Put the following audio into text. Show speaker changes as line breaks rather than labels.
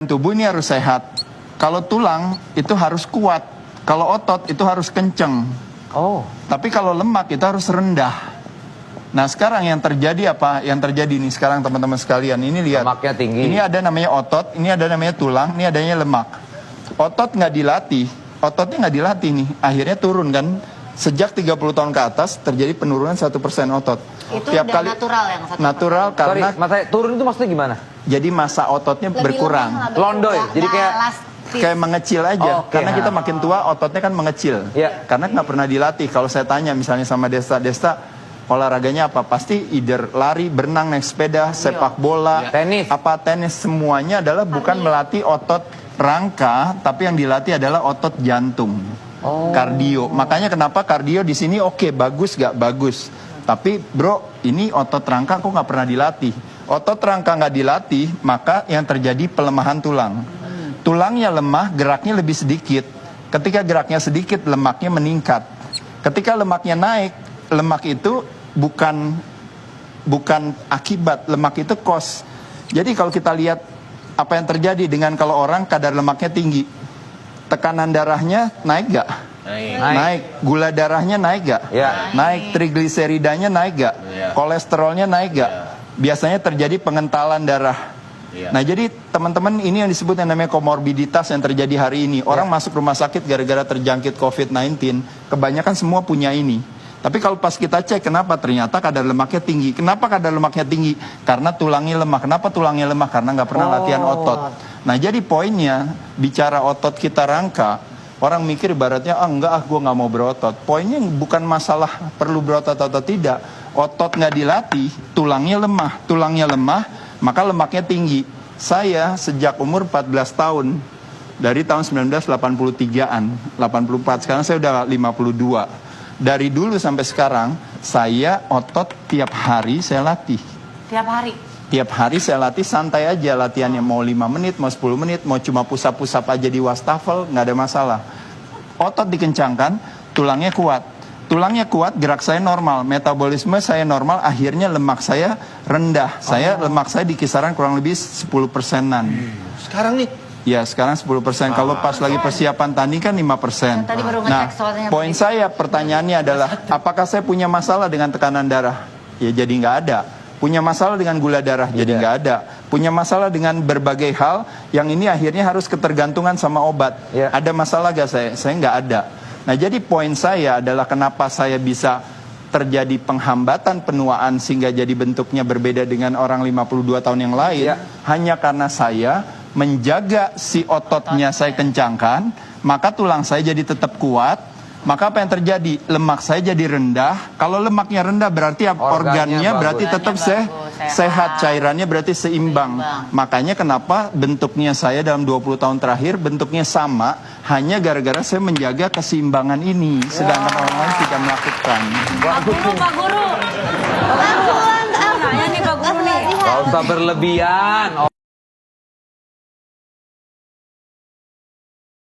Tubuh ini harus sehat. Kalau tulang itu harus kuat. Kalau otot itu harus kenceng.
Oh.
Tapi kalau lemak itu harus rendah. Nah sekarang yang terjadi apa? Yang terjadi nih sekarang teman-teman sekalian. Ini lihat.
Lemaknya tinggi.
Ini ada namanya otot, ini ada namanya tulang, ini adanya lemak. Otot nggak dilatih, ototnya nggak dilatih nih. Akhirnya turun kan. Sejak 30 tahun ke atas terjadi penurunan 1% otot.
Itu
Tiap
udah
kali
natural yang 1%.
natural
Sorry,
karena
turun itu maksudnya gimana?
jadi massa ototnya berkurang.
Londoy, jadi
Kayak mengecil aja,
Oke.
karena kita makin tua ototnya kan mengecil.
Iya.
Karena nggak pernah dilatih. Kalau saya tanya misalnya sama Desta olahraganya apa? Pasti either lari, berenang, naik sepeda, sepak bola,
Tenis.
tenis, semuanya adalah bukan melatih otot rangka, tapi yang dilatih adalah otot jantung. Kardio. Makanya kenapa kardio di sini oke, bagus gak bagus. Tapi bro, ini otot rangka kok nggak pernah dilatih. Otot rangka nggak dilatih, maka yang terjadi pelemahan tulang. Tulangnya lemah, geraknya lebih sedikit. Ketika geraknya sedikit, lemaknya meningkat. Ketika lemaknya naik, lemak itu bukan akibat, lemak itu cost. Jadi kalau kita lihat apa yang terjadi dengan kalau orang kadar lemaknya tinggi, tekanan darahnya naik gak? Naik. Gula darahnya naik gak?
Ya.
Naik. Trigliseridanya naik gak? Kolesterolnya naik gak? Biasanya terjadi pengentalan darah. Nah jadi teman-teman, ini yang disebut yang namanya komorbiditas yang terjadi hari ini. Orang masuk rumah sakit gara-gara terjangkit COVID-19, kebanyakan semua punya ini. Tapi kalau pas kita cek kenapa, ternyata kadar lemaknya tinggi. Kenapa kadar lemaknya tinggi? Karena tulangnya lemah. Kenapa tulangnya lemah? Karena nggak pernah latihan otot. Nah jadi poinnya, bicara otot kita rangka, orang mikir ibaratnya, gue nggak mau berotot. Poinnya bukan masalah perlu berotot atau tidak. Otot nggak dilatih, tulangnya lemah, maka lemaknya tinggi. Saya sejak umur 14 tahun, dari tahun 1983-an, 84, sekarang saya udah 52. Dari dulu sampai sekarang, saya otot tiap hari saya latih.
Tiap hari?
Tiap hari saya latih, santai aja latihannya. Mau 5 menit, mau 10 menit, mau cuma pusap-pusap aja di wastafel, nggak ada masalah. Otot dikencangkan, tulangnya kuat. Tulangnya kuat, gerak saya normal, metabolisme saya normal, akhirnya lemak saya rendah. Lemak saya di kisaran kurang lebih 10%-an.
Sekarang nih?
Ya, sekarang 10%. Kalau pas lagi persiapan tanding kan 5%.
Tadi baru
Nah,
ngecek soalnya
poin saya, pertanyaannya adalah, apakah saya punya masalah dengan tekanan darah? Ya, jadi nggak ada. Punya masalah dengan gula darah? Jadi nggak ada. Punya masalah dengan berbagai hal, yang ini akhirnya harus ketergantungan sama obat. Ada masalah gak saya? Saya nggak ada. Nah, jadi poin saya adalah kenapa saya bisa terjadi penghambatan penuaan sehingga jadi bentuknya berbeda dengan orang 52 tahun yang lain, hanya karena saya menjaga si ototnya saya kencangkan, maka tulang saya jadi tetap kuat. Maka apa yang terjadi? Lemak saya jadi rendah. Kalau lemaknya rendah berarti organnya berarti tetap sehat, cairannya berarti seimbang. Makanya kenapa bentuknya saya dalam 20 tahun terakhir bentuknya sama, hanya gara-gara saya menjaga keseimbangan ini, sedangkan orang lain tidak melakukan.
Pak Guru. Pak Guru nih Pak Guru nih.
Gak usah berlebihan.